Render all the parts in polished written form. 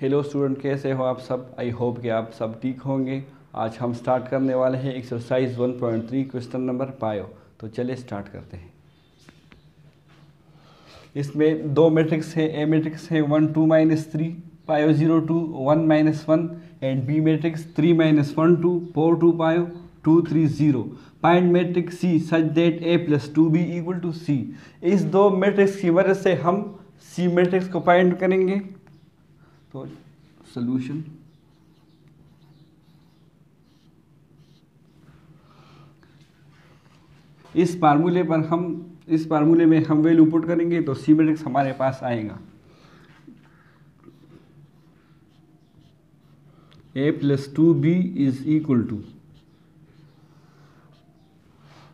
Hello student, कैसे हो आप सब। आई होप कि आप सब ठीक होंगे। आज हम स्टार्ट करने वाले हैं एक्सरसाइज 1.3 क्वेश्चन नंबर पायो। तो चलिए स्टार्ट करते हैं। इसमें दो मैट्रिक्स है। ए मैट्रिक्स है 1 2 -3 पायो 0 2 1 -1 एंड बी मैट्रिक्स 3 -1 2 4 2 पायो 2 3 0। Find matrix C such that a + 2b = c। इस दो मैट्रिक्स की मदद से हम सी मैट्रिक्स को फाइंड करेंगे। तो सॉल्यूशन, इस फार्मूले में हम वैल्यू पुट करेंगे तो सी मैट्रिक्स हमारे पास आएगा। a + 2b =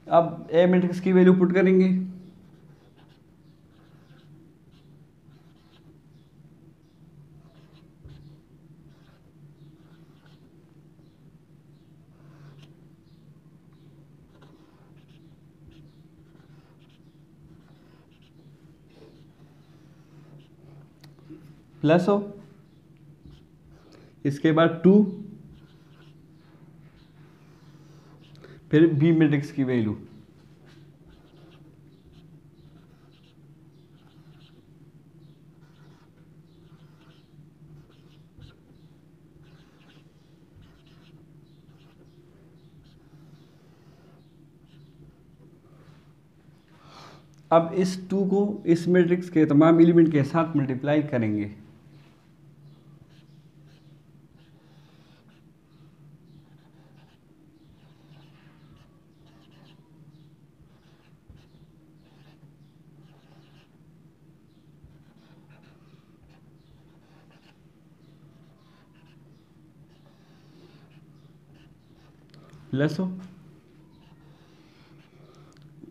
अब ए मैट्रिक्स की वैल्यू पुट करेंगे। प्लस हो, इसके बाद 2, फिर बी मैट्रिक्स की वैल्यू। अब इस 2 को इस मैट्रिक्स के तमाम एलिमेंट के साथ मल्टीप्लाई करेंगे। प्लस हो,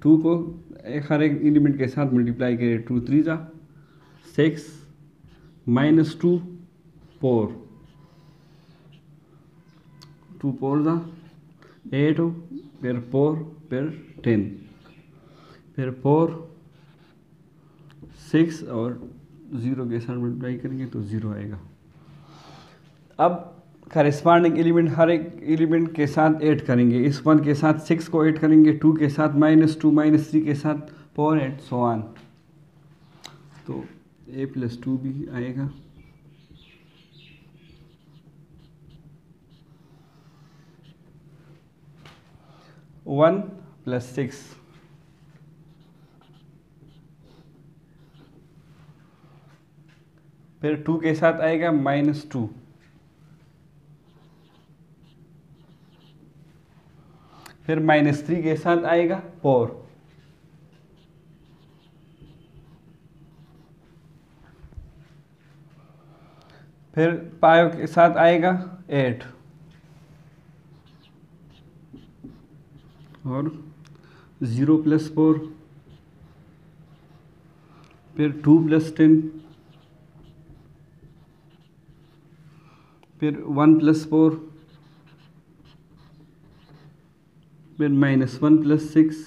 2 को हर एक एलिमेंट के साथ मल्टीप्लाई करें। 2 3 जा 6 -2 4, 2 4 जा 8 हो, फिर 4 फिर 10, फिर 4 6 और 0 के साथ मल्टीप्लाई करेंगे तो 0 आएगा। अब करेस्पॉन्डिंग एलिमेंट हर एक एलिमेंट के साथ ऐड करेंगे। इस 1 के साथ 6 को ऐड करेंगे, 2 के साथ -2 -3 के साथ 4 एंड सो ऑन। तो a + 2b आएगा। वन + 6, फिर 2 के साथ आएगा -2, फिर -3 के साथ आएगा 4, फिर पायो के साथ आएगा 8 और 0 + 4, फिर 2 + 10, फिर 1 + 4, फिर -1 + 6,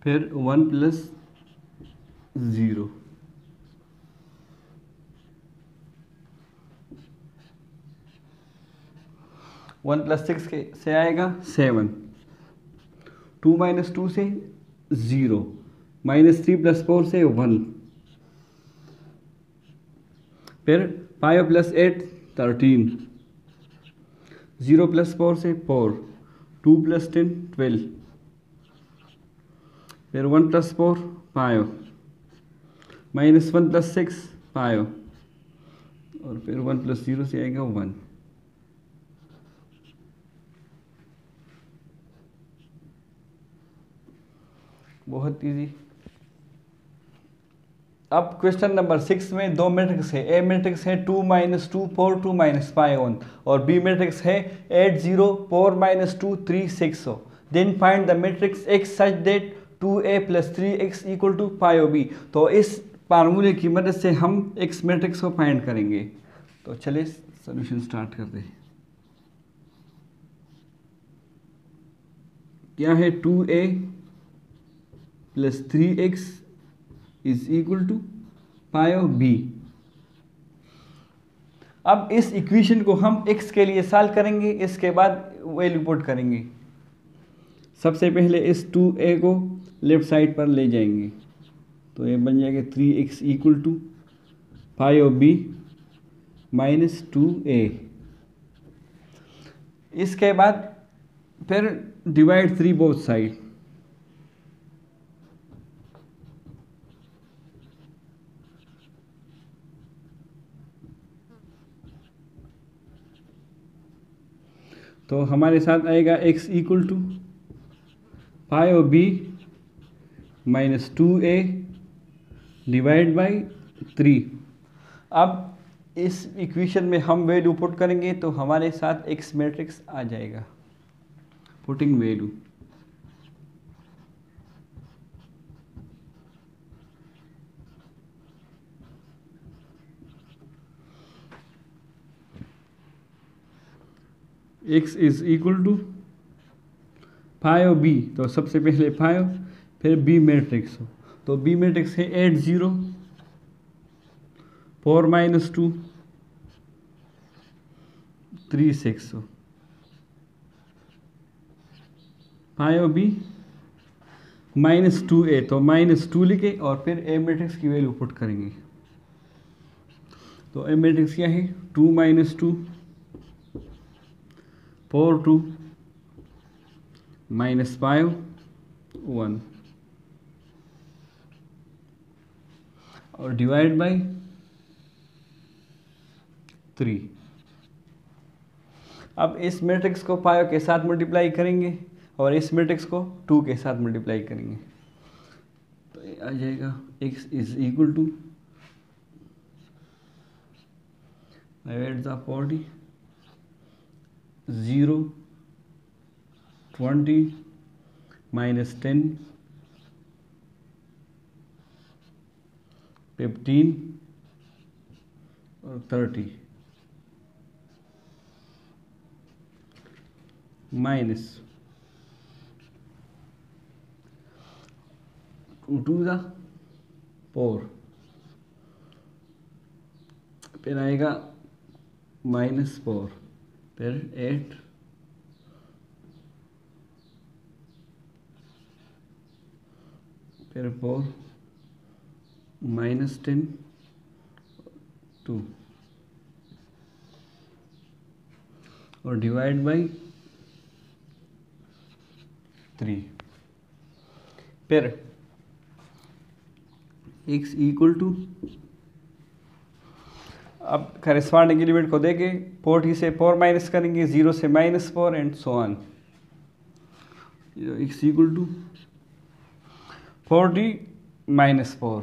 फिर 1 + 0। 1 + 6 से आएगा 7, 2 - 2 से 0, -3 + 4 से 1, फिर 5 + 8 13, 0 + 4 से 4, 2 + 10 12, फिर 1 + 4 5, -1 + 6 5 और फिर 1 + 0 से आएगा 1। बहुत इजी। अब क्वेश्चन नंबर 6 में दो मैट्रिक्स है। ए मैट्रिक्स है 2 - 2 4 2 -5 1 और बी मैट्रिक्स है 8 0 4 -2 3 6 हो। Then find the matrix x such that 2a + 3x = 5b। तो इस फार्मूले की मदद से हम x मैट्रिक्स को फाइंड करेंगे। तो चलिए सॉल्यूशन स्टार्ट करते हैं। क्या है 2a plus 3x is equal to five of b। अब इस इक्वेशन को हम x के लिए सॉल्व करेंगे, इसके बाद वैल्यू पुट करेंगे। सबसे पहले इस 2a को लेफ्ट साइड पर ले जाएंगे, तो ये बन जाएगा 3x equal to five of b minus 2a। इसके बाद फिर डिवाइड 3 बोथ साइड, तो हमारे साथ आएगा x equal to five of b minus 2a divide by 3। अब इस इक्वेशन में हम वैल्यू पुट करेंगे तो हमारे साथ x मैट्रिक्स आ जाएगा। Putting value, x is equal to five of b, तो सबसे पहले 5 फिर b मैट्रिक्स हो, तो b मैट्रिक्स है 8 0 4 माइनस 2 3 6 हो। 5 ऑफ b माइनस 2a, तो माइनस 2 लिखे और फिर a मैट्रिक्स की वैल्यू पुट करेंगे। तो a मैट्रिक्स क्या है 2 माइनस 2 4 2 माइनस 5 1 और डिवाइड बाई 3। अब इस मैट्रिक्स को 5 के साथ मल्टीप्लाई करेंगे और इस मैट्रिक्स को 2 के साथ मल्टीप्लाई करेंगे, तो ये आ जाएगा x is equal to 40 0 20 minus 10 15 और 30 माइनस 2 2 4, फिर आएगा माइनस 4, फिर 8 फिर 4 माइनस 10 2 और डिवाइड बाई 3। फिर x इक्वल टू, अब करेस्पॉन्डिंग एलिमेंट को देके 40 से 4 माइनस करेंगे, 0 से minus 4 and so on. x equal to 40 minus 4,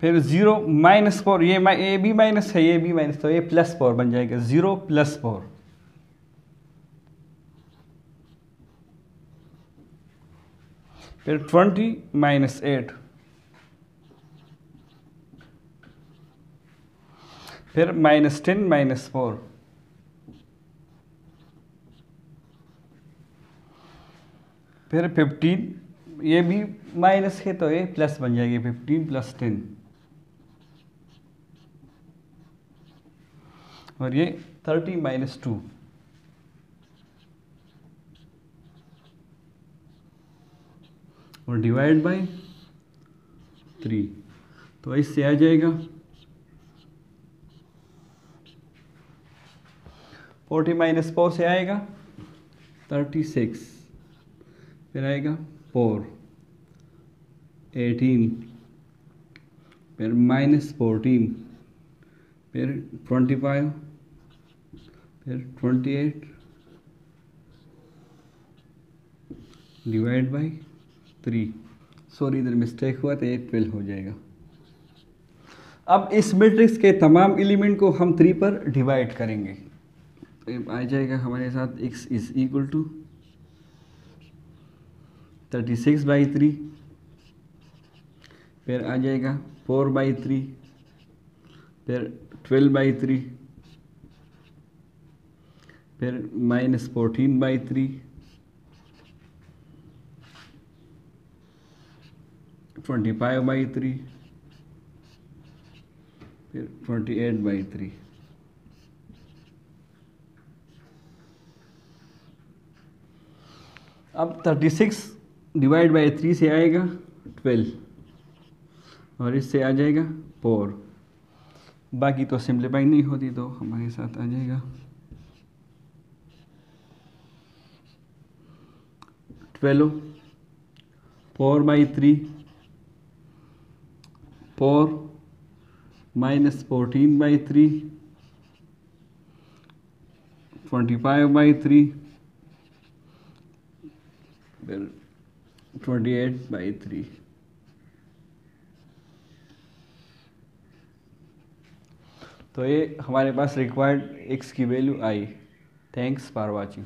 फिर 0 माइनस 4, ये भी माइनस है, ये भी माइनस, तो ये प्लस 4 बन जाएगा, 0 प्लस 4। फिर 20 माइनस 8, फिर माइनस 10 माइनस 4, फिर 15, ये भी माइनस है तो ये प्लस बन जाएगी, 15 प्लस 10 और ये 30 माइनस 2 और डिवाइड बाई 3, तो इससे आ जाएगा 40 माइनस 4 से आएगा 36, फिर आएगा 4 18, फिर माइनस 14, फिर 25, फिर 28 डिवाइड बाई 3, सॉरी इधर मिस्टेक हुआ तो ये 12 हो जाएगा। अब इस मैट्रिक्स के तमाम एलिमेंट को हम 3 पर डिवाइड करेंगे, तो आ जाएगा हमारे साथ x is equal to 36 by 3, फिर आ जाएगा 4 बाई 3, फिर 12 बाई 3, फिर -14/3, 25/3, फिर 28/3। अब 36 डिवाइड बाई 3 से आएगा 12 और इससे आ जाएगा 4। बाकी तो सिंप्लीफाई नहीं होती तो हमारे साथ आ जाएगा 12, 4/3, 4 -14/3, 25/3, फिर 28/3। तो ये हमारे पास रिक्वायर्ड x की value I. Thanks for watching.